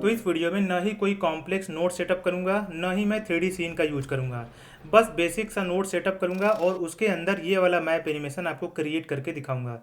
तो इस वीडियो में ना ही कोई कॉम्प्लेक्स नोड सेटअप करूंगा, ना ही मैं 3D सीन का यूज करूंगा। बस बेसिक सा नोड सेटअप करूंगा और उसके अंदर ये वाला मैप एनिमेशन आपको क्रिएट करके दिखाऊंगा।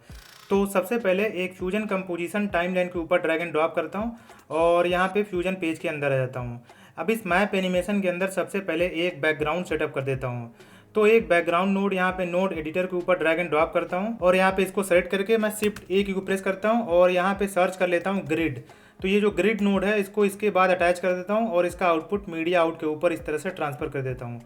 तो सबसे पहले एक फ्यूजन कंपोजिशन टाइमलाइन के ऊपर ड्रैग एंड ड्रॉप करता हूँ और यहाँ पे फ्यूजन पेज के अंदर आ जाता हूँ। अब इस मैप एनिमेशन के अंदर सबसे पहले एक बैकग्राउंड सेटअप कर देता हूँ। तो एक बैकग्राउंड नोड यहाँ पे नोड एडिटर के ऊपर ड्रैग एंड ड्रॉप करता हूँ और यहाँ पे इसको सेलेक्ट करके मैं शिफ्ट ए की को प्रेस करता हूँ और यहाँ पे सर्च कर लेता हूँ ग्रिड। तो ये जो ग्रिड नोड है इसको इसके बाद अटैच कर देता हूँ और इसका आउटपुट मीडिया आउट के ऊपर इस तरह से ट्रांसफर कर देता हूँ।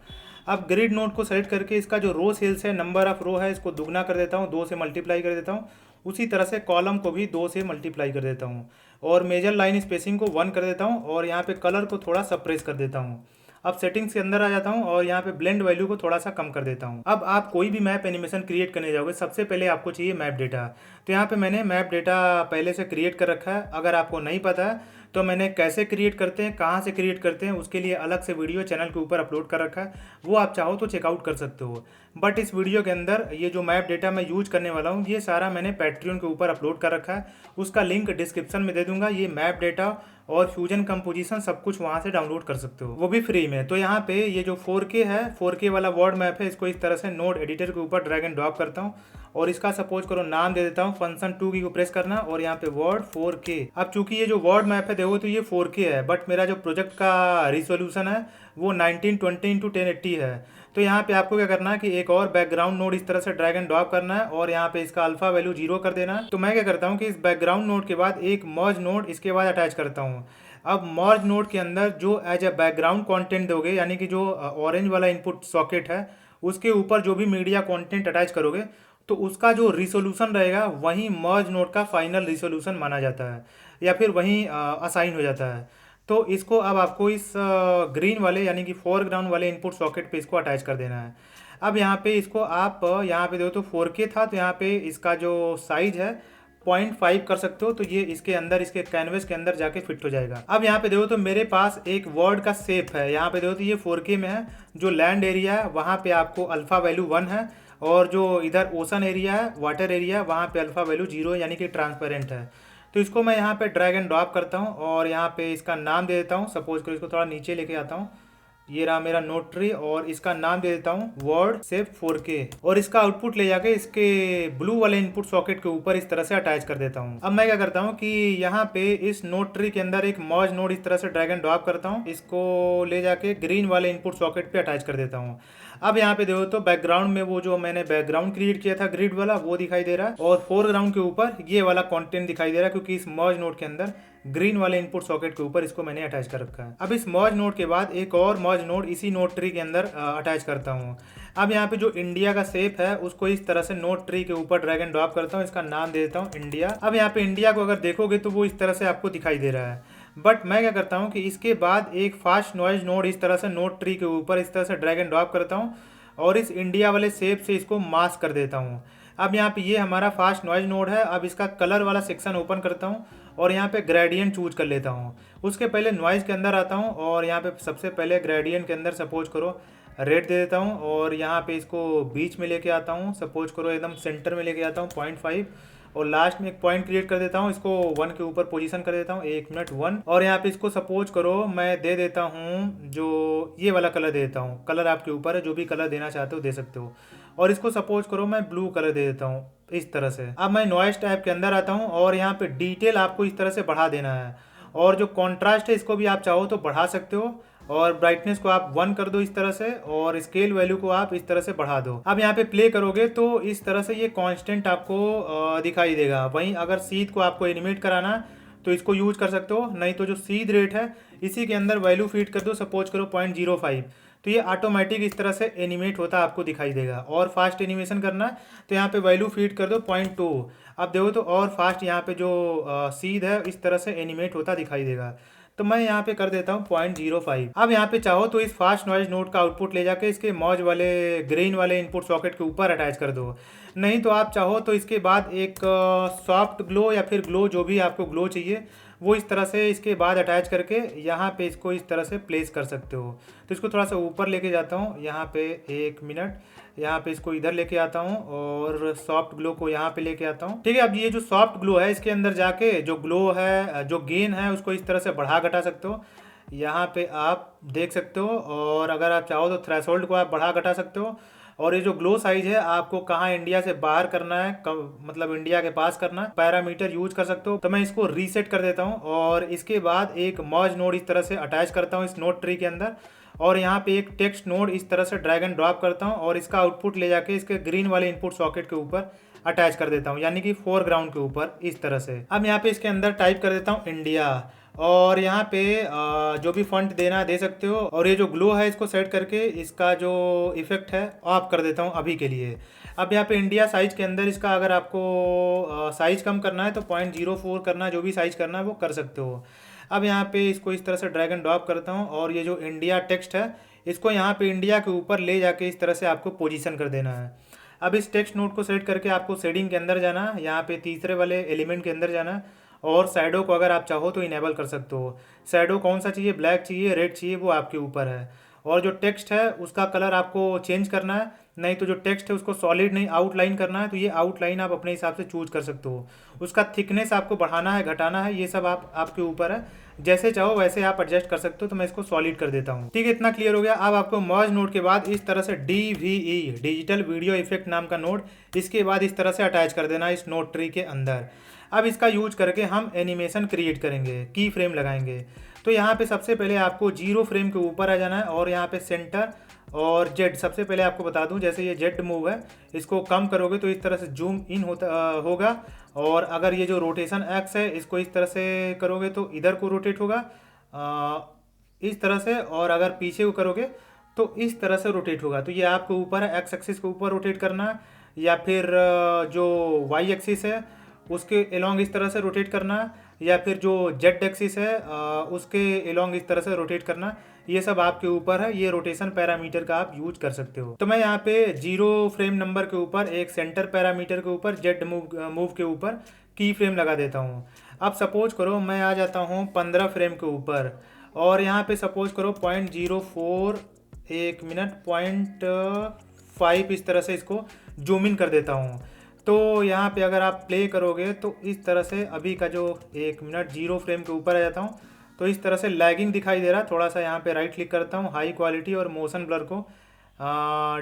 अब ग्रिड नोड को सेलेक्ट करके इसका जो रो सेल्स है, नंबर ऑफ रो है, इसको दुगना कर देता हूँ, 2 से मल्टीप्लाई कर देता हूँ। उसी तरह से कॉलम को भी 2 से मल्टीप्लाई कर देता हूँ और मेजर लाइन स्पेसिंग को 1 कर देता हूँ और यहाँ पे कलर को थोड़ा सप्रेस कर देता हूँ। अब सेटिंग्स के अंदर आ जाता हूँ और यहाँ पे ब्लेंड वैल्यू को थोड़ा सा कम कर देता हूँ। अब आप कोई भी मैप एनिमेशन क्रिएट करने जाओगे, सबसे पहले आपको चाहिए मैप डेटा। तो यहाँ पे मैंने मैप डेटा पहले से क्रिएट कर रखा है। अगर आपको नहीं पता है तो मैंने कैसे क्रिएट करते हैं, कहाँ से क्रिएट करते हैं, उसके लिए अलग से वीडियो चैनल के ऊपर अपलोड कर रखा है, वो आप चाहो तो चेकआउट कर सकते हो। बट इस वीडियो के अंदर ये जो मैप डेटा मैं यूज करने वाला हूँ ये सारा मैंने पैट्रियन के ऊपर अपलोड कर रखा है, उसका लिंक डिस्क्रिप्शन में दे दूंगा। ये मैप डेटा और फ्यूजन कंपोजिशन सब कुछ वहाँ से डाउनलोड कर सकते हो, वो भी फ्री में। तो यहाँ पे ये जो 4K है, 4K वाला वर्ड मैप है, इसको इस तरह से नोड एडिटर के ऊपर ड्रैग एंड ड्रॉप करता हूँ और इसका सपोज करो नाम दे देता हूँ फंक्शन 2 की को प्रेस करना और यहाँ पे वर्ड 4K। अब चूंकि ये जो वर्ड मैप है देखो तो ये 4K है, बट मेरा जो प्रोजेक्ट का रिजोल्यूशन है वो 1920x1080 है। तो यहाँ पे आपको क्या करना है कि एक और बैकग्राउंड नोड इस तरह से ड्रैग एंड ड्रॉप करना है और यहाँ पे इसका अल्फा वैल्यू 0 कर देना है। तो मैं क्या करता हूँ कि इस बैकग्राउंड नोड के बाद एक मर्ज नोड इसके बाद अटैच करता हूँ। अब मर्ज नोड के अंदर जो एज ए बैकग्राउंड कंटेंट दोगे, यानी कि जो ऑरेंज वाला इनपुट सॉकेट है उसके ऊपर जो भी मीडिया कंटेंट अटैच करोगे तो उसका जो रिसोल्यूशन रहेगा वही मर्ज नोड का फाइनल रिसोल्यूशन माना जाता है या फिर वही असाइन हो जाता है। तो इसको अब आपको इस ग्रीन वाले यानी कि फोरग्राउंड वाले इनपुट सॉकेट पे इसको अटैच कर देना है। अब यहाँ पे इसको आप यहाँ पे देखो तो 4K था, तो यहाँ पे इसका जो साइज है 0.5 कर सकते हो, तो ये इसके अंदर इसके कैनवस के अंदर जाके फिट हो जाएगा। अब यहाँ पे देखो तो मेरे पास एक वर्ड का शेप है, यहाँ पे देखो तो ये 4K में है। जो लैंड एरिया है वहाँ पे आपको अल्फा वैल्यू 1 है और जो इधर ओशन एरिया है, वाटर एरिया, वहाँ पे अल्फा वैल्यू 0 यानी कि ट्रांसपेरेंट है। तो इसको मैं यहाँ पे ड्रैग एंड ड्रॉप करता हूँ और यहाँ पे इसका नाम दे देता हूँ। सपोज करो इसको थोड़ा नीचे लेके आता हूँ, ये रहा मेरा नोट ट्री और इसका नाम दे देता हूँ वर्ड शेप 4K और इसका आउटपुट ले जाके इसके ब्लू वाले इनपुट सॉकेट के ऊपर इस तरह से अटैच कर देता हूँ। अब मैं क्या करता हूँ कि यहाँ पे इस नोट ट्री के अंदर एक मर्ज नोड इस तरह से ड्रैग एंड ड्रॉप करता हूँ, इसको ले जाके ग्रीन वाले इनपुट सॉकेट पे अटैच कर देता हूँ। अब यहाँ पे देखो तो बैकग्राउंड में वो जो मैंने बैकग्राउंड क्रिएट किया था ग्रिड वाला वो दिखाई दे रहा है और फोरग्राउंड के ऊपर ये वाला कंटेंट दिखाई दे रहा है, क्योंकि इस मर्ज नोड के अंदर ग्रीन वाले इनपुट सॉकेट के ऊपर इसको मैंने अटैच कर रखा है। अब इस मर्ज नोड के बाद एक और मर्ज नोड इसी नोड ट्री के अंदर अटैच करता हूँ। अब यहाँ पे जो इंडिया का शेप है उसको इस तरह से नोड ट्री के ऊपर ड्रैग एंड ड्रॉप करता हूँ, इसका नाम दे देता हूँ इंडिया। अब यहाँ पे इंडिया को अगर देखोगे तो वो इस तरह से आपको दिखाई दे रहा है, बट मैं क्या करता हूँ कि इसके बाद एक फास्ट नॉइज नोड इस तरह से नोड ट्री के ऊपर इस तरह से ड्रैग एंड ड्रॉप करता हूँ और इस इंडिया वाले शेप से इसको मास्क कर देता हूँ। अब यहाँ पे ये हमारा फास्ट नॉइज नोड है। अब इसका कलर वाला सेक्शन ओपन करता हूँ और यहाँ पे ग्रेडियंट चूज कर लेता हूँ। उसके पहले नॉइज के अंदर आता हूँ और यहाँ पे सबसे पहले ग्रेडियंट के अंदर सपोज करो रेड दे देता हूँ और यहाँ पे इसको बीच में लेके आता हूँ, सपोज करो एकदम सेंटर में लेके आता हूँ 0.5 और लास्ट में एक पॉइंट क्रिएट कर देता हूँ, इसको 1 के ऊपर पोजीशन कर देता हूँ, 1 मिनट 1। और यहाँ पे इसको सपोज करो मैं दे देता हूँ जो ये वाला कलर दे देता हूँ। कलर आपके ऊपर है, जो भी कलर देना चाहते हो दे सकते हो। और इसको सपोज करो मैं ब्लू कलर दे देता हूँ इस तरह से। अब मैं नॉइस टाइप के अंदर आता हूँ और यहाँ पे डिटेल आपको इस तरह से बढ़ा देना है और जो कॉन्ट्रास्ट है इसको भी आप चाहो तो बढ़ा सकते हो और ब्राइटनेस को आप 1 कर दो इस तरह से और स्केल वैल्यू को आप इस तरह से बढ़ा दो। अब यहाँ पे प्ले करोगे तो इस तरह से ये कांस्टेंट आपको दिखाई देगा। वहीं अगर सीध को आपको एनिमेट कराना तो इसको यूज कर सकते हो, नहीं तो जो सीध रेट है इसी के अंदर वैल्यू फीड कर दो, सपोज करो 0.05, तो ये ऑटोमेटिक इस तरह से एनिमेट होता आपको दिखाई देगा। और फास्ट एनिमेशन करना तो यहाँ पे वैल्यू फीड कर दो 0.2। अब देखो तो और फास्ट यहाँ पे जो सीध है इस तरह से एनिमेट होता दिखाई देगा। तो मैं यहाँ पे कर देता हूँ 0.05। अब यहाँ पे चाहो तो इस फास्ट नॉइज नोड का आउटपुट ले जाके इसके मौज वाले ग्रीन वाले इनपुट सॉकेट के ऊपर अटैच कर दो, नहीं तो आप चाहो तो इसके बाद एक सॉफ्ट ग्लो या फिर ग्लो जो भी आपको ग्लो चाहिए वो इस तरह से इसके बाद अटैच करके यहाँ पे इसको इस तरह से प्लेस कर सकते हो। तो इसको थोड़ा सा ऊपर लेके जाता हूँ, यहाँ पे 1 मिनट, यहाँ पे इसको इधर लेके आता हूँ और सॉफ्ट ग्लो को यहाँ पे लेके आता हूँ। ठीक है, अब ये जो सॉफ्ट ग्लो है इसके अंदर जाके जो ग्लो है, जो गेन है, उसको इस तरह से बढ़ा घटा सकते हो। यहाँ पे आप देख सकते हो, और अगर आप चाहो तो थ्रेशोल्ड को आप बढ़ा घटा सकते हो। और ये जो ग्लो साइज है आपको कहाँ इंडिया से बाहर करना है, मतलब इंडिया के पास करना है, पैरामीटर यूज कर सकते हो। तो मैं इसको रीसेट कर देता हूँ और इसके बाद एक मर्ज नोड इस तरह से अटैच करता हूँ इस नोड ट्री के अंदर, और यहाँ पे एक टेक्स्ट नोड इस तरह से ड्रैग एंड ड्रॉप करता हूँ और इसका आउटपुट ले जाके इसके ग्रीन वाले इनपुट सॉकेट के ऊपर अटैच कर देता हूँ, यानी कि फोरग्राउंड के ऊपर इस तरह से। अब यहाँ पे इसके अंदर टाइप कर देता हूँ इंडिया, और यहाँ पे जो भी फॉन्ट देना दे सकते हो। और ये जो ग्लो है इसको सेट करके इसका जो इफेक्ट है ऑफ कर देता हूँ अभी के लिए। अब यहाँ पे इंडिया साइज के अंदर इसका अगर आपको साइज कम करना है तो 0.04 करना, जो भी साइज करना है वो कर सकते हो। अब यहाँ पे इसको इस तरह से ड्रैग एंड ड्रॉप करता हूँ और ये जो इंडिया टेक्स्ट है इसको यहाँ पे इंडिया के ऊपर ले जाके इस तरह से आपको पोजीशन कर देना है। अब इस टेक्स्ट नोट को सेट करके आपको शेडिंग के अंदर जाना है, यहाँ पे तीसरे वाले एलिमेंट के अंदर जाना है, और शैडो को अगर आप चाहो तो इनेबल कर सकते हो। शैडो कौन सा चाहिए, ब्लैक चाहिए, रेड चाहिए, वो आपके ऊपर है। और जो टेक्स्ट है उसका कलर आपको चेंज करना है, नहीं तो जो टेक्स्ट है उसको सॉलिड नहीं आउटलाइन करना है, तो ये आउटलाइन आप अपने हिसाब से चूज कर सकते हो। उसका थिकनेस आपको बढ़ाना है घटाना है, ये सब आपके ऊपर है, जैसे चाहो वैसे आप एडजस्ट कर सकते हो। तो मैं इसको सॉलिड कर देता हूँ। ठीक है, इतना क्लियर हो गया। अब आपको मर्ज नोड के बाद इस तरह से DVE डिजिटल वीडियो इफेक्ट नाम का नोड इसके बाद इस तरह से अटैच कर देना इस नोड ट्री के अंदर। अब इसका यूज करके हम एनिमेशन क्रिएट करेंगे, की फ्रेम लगाएंगे। तो यहाँ पे सबसे पहले आपको 0 फ्रेम के ऊपर आ जाना है और यहाँ पे सेंटर और जेड। सबसे पहले आपको बता दूं, जैसे ये जेड मूव है इसको कम करोगे तो इस तरह से जूम इन होगा, और अगर ये जो रोटेशन एक्स है इसको इस तरह से करोगे तो इधर को रोटेट होगा इस तरह से, और अगर पीछे को करोगे तो इस तरह से रोटेट होगा। तो ये आपके ऊपर है, एक्स एक्सिस के ऊपर रोटेट करना है, या फिर जो वाई एक्सिस है उसके एलोंग इस तरह से रोटेट करना, या फिर जो जेड एक्सिस है उसके एलोंग इस तरह से रोटेट करना। ये सब आपके ऊपर है, ये रोटेशन पैरामीटर का आप यूज कर सकते हो। तो मैं यहाँ पे 0 फ्रेम नंबर के ऊपर एक सेंटर पैरामीटर के ऊपर जेड मूव के ऊपर की फ्रेम लगा देता हूँ। अब सपोज करो मैं आ जाता हूँ 15 फ्रेम के ऊपर, और यहाँ पे सपोज करो 0.04 1 मिनट 0.5 इस तरह से इसको जूम इन कर देता हूँ। तो यहाँ पे अगर आप प्ले करोगे तो इस तरह से अभी का जो 1 मिनट 0 फ्रेम के ऊपर आ जाता हूँ, तो इस तरह से लैगिंग दिखाई दे रहा है। थोड़ा सा यहाँ पे राइट क्लिक करता हूँ, हाई क्वालिटी और मोशन ब्लर को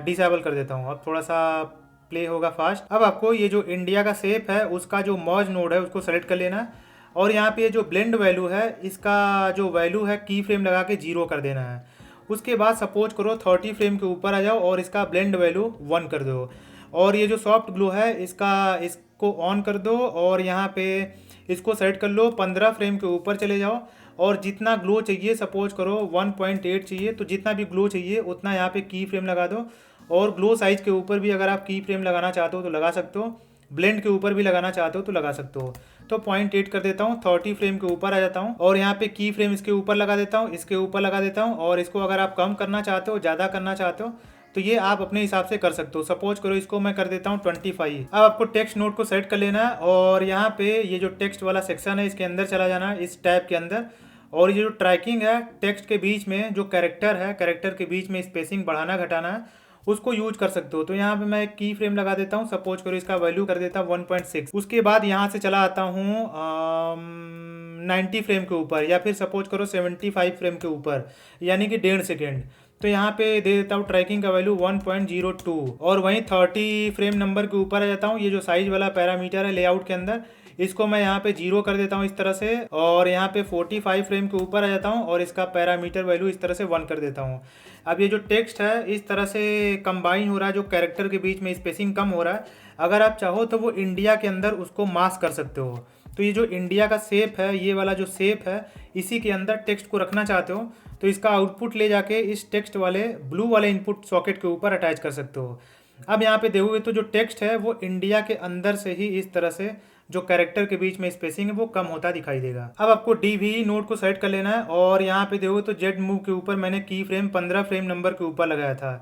डिसेबल कर देता हूँ। अब थोड़ा सा प्ले होगा फास्ट। अब आपको ये जो इंडिया का शेप है उसका जो मर्ज नोड है उसको सेलेक्ट कर लेना है, और यहाँ पे जो ब्लेंड वैल्यू है इसका जो वैल्यू है की फ्रेम लगा के 0 कर देना है। उसके बाद सपोज करो 30 फ्रेम के ऊपर आ जाओ और इसका ब्लेंड वैल्यू 1 कर दो, और ये जो सॉफ्ट ग्लो है इसको ऑन कर दो, और यहाँ पे इसको सेट कर लो। 15 फ्रेम के ऊपर चले जाओ और जितना ग्लो चाहिए, सपोज करो 1.8 चाहिए, तो जितना भी ग्लो चाहिए उतना यहाँ पे की फ्रेम लगा दो। और ग्लो साइज के ऊपर भी अगर आप की फ्रेम लगाना चाहते हो तो लगा सकते हो, ब्लेंड के ऊपर भी लगाना चाहते हो तो लगा सकते हो। तो 0.8 कर देता हूँ, 30 फ्रेम के ऊपर आ जाता हूँ, और यहाँ पे की फ्रेम इसके ऊपर लगा देता हूँ, इसके ऊपर लगा देता हूँ। और इसको अगर आप कम करना चाहते हो, ज़्यादा करना चाहते हो, तो ये आप अपने हिसाब से कर सकते हो। सपोज करो इसको मैं कर देता हूँ 25। अब आपको टेक्स्ट नोट को सेट कर लेना है, और यहाँ पे ये जो टेक्स्ट वाला सेक्शन है इसके अंदर चला जाना है, इस टैब के अंदर। और ये जो ट्रैकिंग है टेक्स्ट के बीच में, जो कैरेक्टर है कैरेक्टर के बीच में स्पेसिंग बढ़ाना घटाना है, उसको यूज कर सकते हो। तो यहाँ पे मैं एक की फ्रेम लगा देता हूँ, सपोज करो इसका वैल्यू कर देता हूँ 1.6। उसके बाद यहाँ से चला आता हूँ 90 फ्रेम के ऊपर, या फिर सपोज करो 75 फ्रेम के ऊपर, यानी कि 1.5 सेकेंड। तो यहाँ पे दे देता हूँ ट्रैकिंग का वैल्यू 1.02, और वहीं 30 फ्रेम नंबर के ऊपर आ जाता हूँ। ये जो साइज वाला पैरामीटर है लेआउट के अंदर, इसको मैं यहाँ पे 0 कर देता हूँ इस तरह से, और यहाँ पे 45 फ्रेम के ऊपर आ जाता हूँ और इसका पैरामीटर वैल्यू इस तरह से 1 कर देता हूँ। अब ये जो टेक्स्ट है इस तरह से कंबाइन हो रहा है, जो कैरेक्टर के बीच में स्पेसिंग कम हो रहा है। अगर आप चाहो तो वो इंडिया के अंदर उसको मास्क कर सकते हो। तो ये जो इंडिया का शेप है, ये वाला जो शेप है, इसी के अंदर टेक्स्ट को रखना चाहते हो तो इसका आउटपुट ले जाके इस टेक्स्ट वाले ब्लू वाले इनपुट सॉकेट के ऊपर अटैच कर सकते हो। अब यहाँ पे देखोगे तो जो टेक्स्ट है वो इंडिया के अंदर से ही इस तरह से जो कैरेक्टर के बीच में स्पेसिंग है वो कम होता दिखाई देगा। अब आपको DVE नोड को सेट कर लेना है, और यहाँ पे देखोगे तो जेड मूव के ऊपर मैंने की फ्रेम 15 फ्रेम नंबर के ऊपर लगाया था।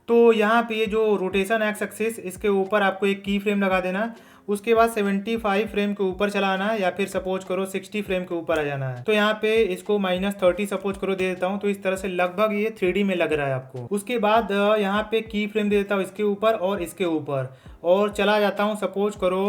तो यहाँ पे ये जो रोटेशन एक्स एक्सिस, इसके ऊपर आपको एक की फ्रेम लगा देना। उसके बाद 75 फ्रेम के ऊपर चलाना है, या फिर सपोज करो 60 फ्रेम के ऊपर आ जाना है। तो यहाँ पे इसको -30 सपोज करो दे देता हूँ। तो इस तरह से लगभग ये 3D में लग रहा है आपको। उसके बाद यहाँ पे की फ्रेम दे देता हूँ इसके ऊपर और इसके ऊपर, और चला जाता हूँ सपोज करो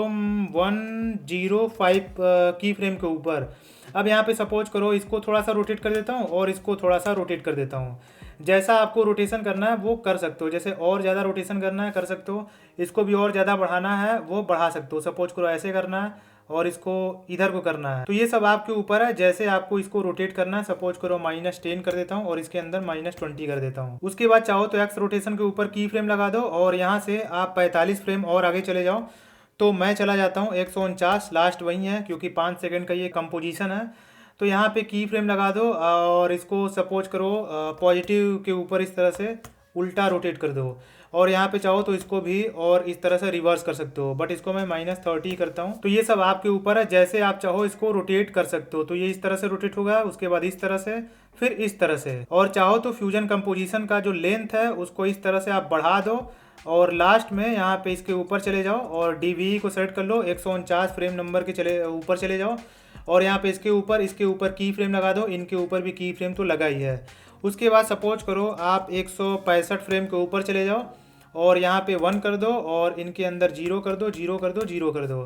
105 की फ्रेम के ऊपर। अब यहाँ पे सपोज करो इसको थोड़ा सा रोटेट कर देता हूँ और इसको थोड़ा सा रोटेट कर देता हूँ। जैसा आपको रोटेशन करना है वो कर सकते हो, जैसे और ज़्यादा रोटेशन करना है कर सकते हो, इसको भी और ज़्यादा बढ़ाना है वो बढ़ा सकते हो। सपोज करो ऐसे करना है और इसको इधर को करना है, तो ये सब आपके ऊपर है जैसे आपको इसको रोटेट करना है। सपोज करो -10 कर देता हूँ और इसके अंदर -20 कर देता हूँ। उसके बाद चाहो तो एक्स रोटेशन के ऊपर की फ्रेम लगा दो और यहाँ से आप 45 फ्रेम और आगे चले जाओ। तो मैं चला जाता हूँ 149, लास्ट वही है क्योंकि 5 सेकंड का ये कंपोजिशन है। तो यहाँ पे की फ्रेम लगा दो और इसको सपोज करो पॉजिटिव के ऊपर इस तरह से उल्टा रोटेट कर दो, और यहाँ पे चाहो तो इसको भी और इस तरह से रिवर्स कर सकते हो, बट इसको मैं -30 करता हूँ। तो ये सब आपके ऊपर है, जैसे आप चाहो इसको रोटेट कर सकते हो। तो ये इस तरह से रोटेट होगा, उसके बाद इस तरह से, फिर इस तरह से। और चाहो तो फ्यूजन कंपोजिशन का जो लेंथ है उसको इस तरह से आप बढ़ा दो, और लास्ट में यहाँ पे इसके ऊपर चले जाओ और DVE को सेलेक्ट कर लो, 149 फ्रेम नंबर के चले ऊपर चले जाओ, और यहाँ पे इसके ऊपर की फ्रेम लगा दो। इनके ऊपर भी की फ्रेम तो लगा ही है। उसके बाद सपोज करो आप 165 फ्रेम के ऊपर चले जाओ और यहाँ पे 1 कर दो और इनके अंदर 0 कर दो, 0 कर दो, 0 कर दो।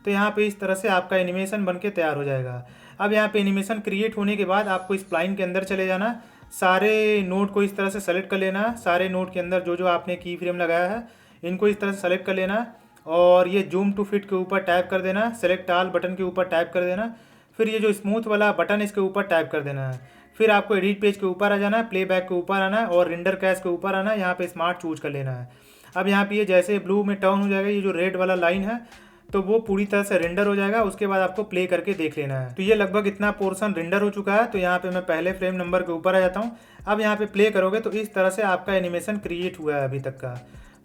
तो यहाँ पे इस तरह से आपका एनिमेशन बन के तैयार हो जाएगा। अब यहाँ पे एनिमेशन क्रिएट होने के बाद आपको स्प्लाइन के अंदर चले जाना, सारे नोड को इस तरह से सेलेक्ट कर लेना। सारे नोड के अंदर जो जो आपने की फ्रेम लगाया है इनको इस तरह से सेलेक्ट कर लेना, और ये जूम टू फिट के ऊपर टैप कर देना, सेलेक्ट ऑल बटन के ऊपर टैप कर देना, फिर ये जो स्मूथ वाला बटन इसके ऊपर टैप कर देना है। फिर आपको एडिट पेज के ऊपर आ जाना है, प्लेबैक के ऊपर आना है और रेंडर कैश के ऊपर आना है। यहाँ पे स्मार्ट चूज कर लेना है। अब यहाँ पे ये जैसे ब्लू में टर्न हो जाएगा, ये जो रेड वाला लाइन है तो वो पूरी तरह से रेंडर हो जाएगा। उसके बाद आपको प्ले करके देख लेना है। तो ये लगभग इतना पोर्शन रेंडर हो चुका है। तो यहाँ पे मैं पहले फ्रेम नंबर के ऊपर आ जाता हूँ। अब यहाँ पे प्ले करोगे तो इस तरह से आपका एनिमेशन क्रिएट हुआ है अभी तक का।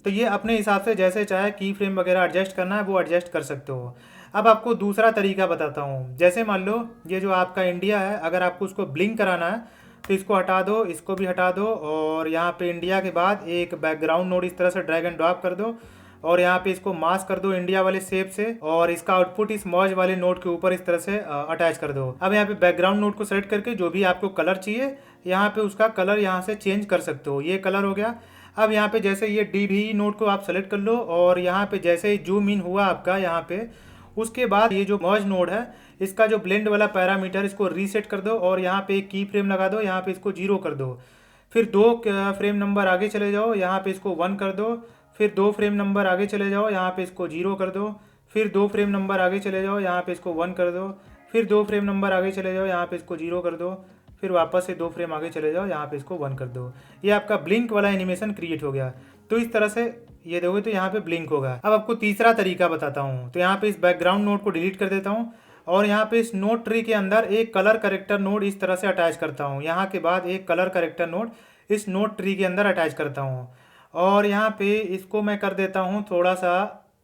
तो ये अपने हिसाब से जैसे चाहे की फ्रेम वगैरह एडजस्ट करना है वो एडजस्ट कर सकते हो। अब आपको दूसरा तरीका बताता हूँ। जैसे मान लो ये जो आपका इंडिया है, अगर आपको उसको ब्लिंक कराना है तो इसको हटा दो, इसको भी हटा दो, और यहाँ पे इंडिया के बाद एक बैकग्राउंड नोड इस तरह से ड्रैग एंड ड्रॉप कर दो, और यहाँ पे इसको मास्क कर दो इंडिया वाले शेप से, और इसका आउटपुट इस मर्ज वाले नोड के ऊपर इस तरह से अटैच कर दो। अब यहाँ पे बैकग्राउंड नोड को सेलेक्ट करके जो भी आपको कलर चाहिए यहाँ पे उसका कलर यहाँ से चेंज कर सकते हो। ये कलर हो गया। अब यहाँ पे जैसे ये DVE नोड को आप सेलेक्ट कर लो, और यहाँ पे जैसे ही जूम इन हुआ आपका यहाँ पे, उसके बाद ये जो मर्ज नोड है इसका जो ब्लेंड वाला पैरामीटर इसको रीसेट कर दो, और यहाँ पे एक की फ्रेम लगा दो, यहाँ पे इसको 0 कर दो। फिर 2 फ्रेम नंबर आगे चले जाओ, यहाँ पे इसको 1 कर दो। फिर 2 फ्रेम नंबर आगे चले जाओ, यहाँ पे इसको 0 कर दो। फिर 2 फ्रेम नंबर आगे चले जाओ, यहाँ पे इसको 1 कर दो। फिर 2 फ्रेम नंबर आगे चले जाओ, यहाँ पे इसको 0 कर दो। फिर वापस से 2 फ्रेम आगे चले जाओ, यहाँ पे इसको 1 कर दो। ये आपका ब्लिंक वाला एनिमेशन क्रिएट हो गया। तो इस तरह से ये दोगे तो यहाँ पे ब्लिंक होगा। अब आपको तीसरा तरीका बताता हूँ। तो यहाँ पे इस बैकग्राउंड नोड को डिलीट कर देता हूँ, और यहाँ पे इस नोड ट्री के अंदर एक कलर करेक्टर नोड इस तरह से अटैच करता हूँ। यहाँ के बाद एक कलर करेक्टर नोड इस नोड ट्री के अंदर अटैच करता हूँ, और यहाँ पे इसको मैं कर देता हूँ थोड़ा सा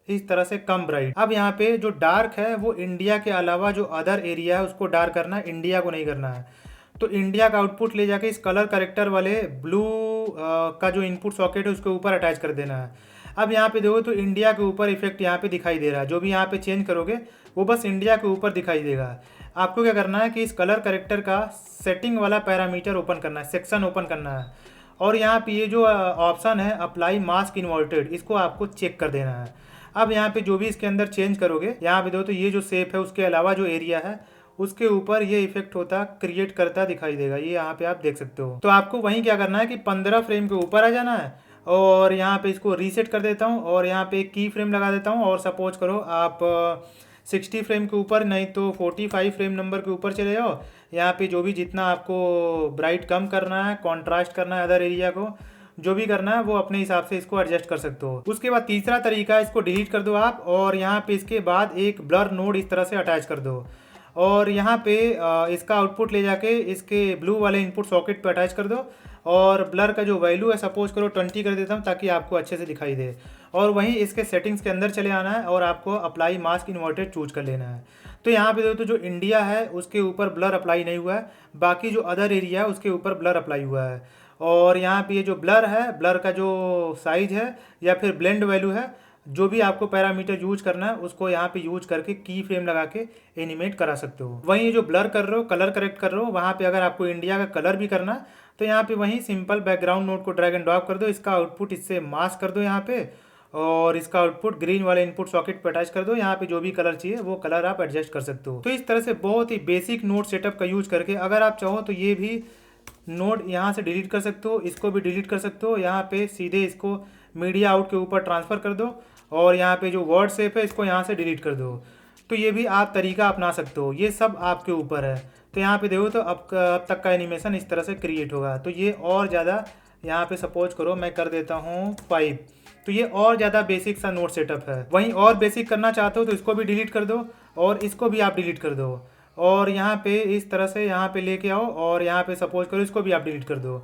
इस तरह से कम ब्राइट। अब यहाँ पे जो डार्क है वो इंडिया के अलावा जो अदर एरिया है उसको डार्क करना है, इंडिया को नहीं करना है। तो इंडिया का आउटपुट ले जाके इस कलर करेक्टर वाले ब्लू का जो इनपुट सॉकेट है उसके ऊपर अटैच कर देना है। अब यहाँ पे देखो तो इंडिया के ऊपर इफेक्ट यहाँ पे दिखाई दे रहा है। जो भी यहाँ पे चेंज करोगे वो बस इंडिया के ऊपर दिखाई देगा। आपको क्या करना है कि इस कलर करेक्टर का सेटिंग वाला पैरामीटर ओपन करना है, सेक्शन ओपन करना है, और यहाँ पे ये जो ऑप्शन है अप्लाई मास्क इन्वर्टेड, इसको आपको चेक कर देना है। अब यहाँ पे जो भी इसके अंदर चेंज करोगे, यहाँ पे देखो तो ये जो शेप है उसके अलावा जो एरिया है उसके ऊपर ये इफेक्ट होता क्रिएट करता दिखाई देगा। ये यहाँ पे आप देख सकते हो। तो आपको वहीं क्या करना है कि 15 फ्रेम के ऊपर आ जाना है, और यहाँ पे इसको रीसेट कर देता हूँ, और यहाँ पे एक की फ्रेम लगा देता हूँ, और सपोज करो आप 60 फ्रेम के ऊपर नहीं तो 45 फ्रेम नंबर के ऊपर चले जाओ। यहाँ पे जो भी जितना आपको ब्राइट कम करना है, कॉन्ट्रास्ट करना है अदर एरिया को, जो भी करना है वो अपने हिसाब से इसको एडजस्ट कर सकते हो। उसके बाद तीसरा तरीका, इसको डिलीट कर दो आप, और यहाँ पे इसके बाद एक ब्लर नोड इस तरह से अटैच कर दो, और यहाँ पे इसका आउटपुट ले जाके इसके ब्लू वाले इनपुट सॉकेट पे अटैच कर दो, और ब्लर का जो वैल्यू है सपोज करो 20 कर देता हूँ ताकि आपको अच्छे से दिखाई दे, और वहीं इसके सेटिंग्स के अंदर चले आना है और आपको अप्लाई मास्क इन्वर्टेड चूज कर लेना है। तो यहाँ पे तो जो इंडिया है उसके ऊपर ब्लर अप्लाई नहीं हुआ है, बाकी जो अदर एरिया है उसके ऊपर ब्लर अप्लाई हुआ है। और यहाँ पे ये जो ब्लर है, ब्लर का जो साइज है या फिर ब्लेंड वैल्यू है, जो भी आपको पैरामीटर यूज करना है उसको यहाँ पे यूज करके की फ्रेम लगा के एनिमेट करा सकते हो। वहीं ये जो ब्लर कर रहे हो, कलर करेक्ट कर रहे हो, वहाँ पे अगर आपको इंडिया का कलर भी करना है तो यहाँ पे वहीं सिंपल बैकग्राउंड नोड को ड्रैग एंड ड्रॉप कर दो, इसका आउटपुट इससे मास्क कर दो यहाँ पे, और इसका आउटपुट ग्रीन वाले इनपुट सॉकेट पर अटैच कर दो। यहाँ पे जो भी कलर चाहिए वो कलर आप एडजस्ट कर सकते हो। तो इस तरह से बहुत ही बेसिक नोड सेटअप का यूज करके अगर आप चाहो तो ये भी नोड यहाँ से डिलीट कर सकते हो, इसको भी डिलीट कर सकते हो। यहाँ पे सीधे इसको मीडिया आउट के ऊपर ट्रांसफ़र कर दो और यहाँ पे जो वर्ड शेप है इसको यहाँ से डिलीट कर दो। तो ये भी आप तरीका अपना सकते हो, ये सब आपके ऊपर है। तो यहाँ पे देखो तो अब तक का एनिमेशन इस तरह से क्रिएट होगा। तो ये और ज़्यादा यहाँ पे सपोज करो मैं कर देता हूँ 5, तो ये और ज़्यादा बेसिक सा नोड सेटअप है। वहीं और बेसिक करना चाहते हो तो इसको भी डिलीट कर दो और इसको भी आप डिलीट कर दो, और यहाँ पे इस तरह से यहाँ पे लेके आओ और यहाँ पे सपोज करो इसको भी आप डिलीट कर दो।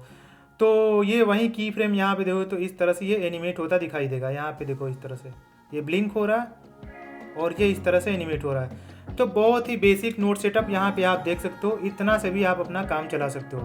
तो ये वहीं की फ्रेम यहाँ पे देखो तो इस तरह से ये एनिमेट होता दिखाई देगा। यहाँ पे देखो इस तरह से ये ब्लिंक हो रहा है और ये इस तरह से एनिमेट हो रहा है। तो बहुत ही बेसिक नोड सेटअप यहाँ पे आप देख सकते हो, इतना से भी आप अपना काम चला सकते हो।